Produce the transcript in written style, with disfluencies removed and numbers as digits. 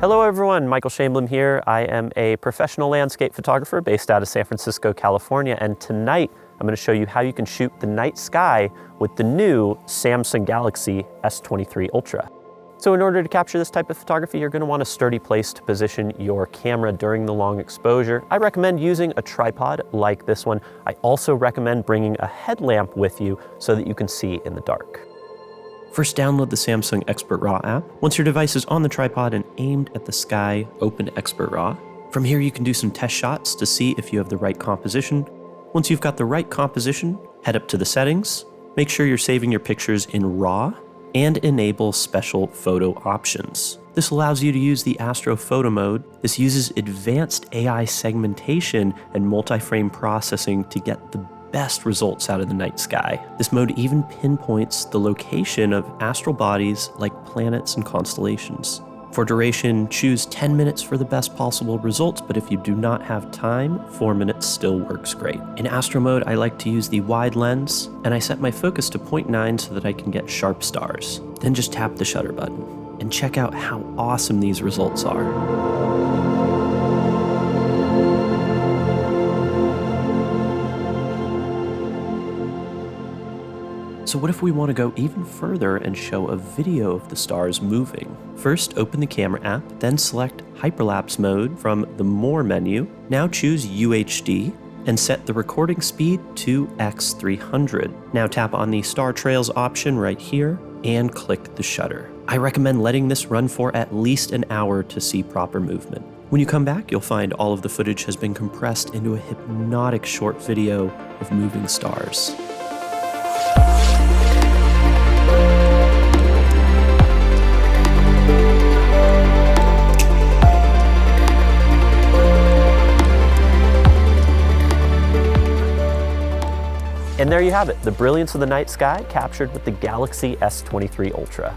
Hello everyone, Michael Chamblin here. I am a professional landscape photographer based out of San Francisco, California, and tonight I'm going to show you how you can shoot the night sky with the new Samsung Galaxy S23 Ultra. So in order to capture this type of photography, you're going to want a sturdy place to position your camera during the long exposure. I recommend using a tripod like this one. I also recommend bringing a headlamp with you so that you can see in the dark. First, download the Samsung Expert RAW app. Once your device is on the tripod and aimed at the sky, open Expert RAW. From here, you can do some test shots to see if you have the right composition. Once you've got the right composition, head up to the settings, make sure you're saving your pictures in RAW, and enable special photo options. This allows you to use the Astro Photo mode. This uses advanced AI segmentation and multi-frame processing to get the best results out of the night sky. This mode even pinpoints the location of astral bodies like planets and constellations. For duration, choose 10 minutes for the best possible results, but if you do not have time, 4 minutes still works great. In Astro mode, I like to use the wide lens, and I set my focus to 0.9 so that I can get sharp stars. Then just tap the shutter button, and check out how awesome these results are. So what if we want to go even further and show a video of the stars moving? First, open the camera app, then select Hyperlapse mode from the More menu. Now choose UHD and set the recording speed to X300. Now tap on the Star Trails option right here and click the shutter. I recommend letting this run for at least an hour to see proper movement. When you come back, you'll find all of the footage has been compressed into a hypnotic short video of moving stars. And there you have it, the brilliance of the night sky captured with the Galaxy S23 Ultra.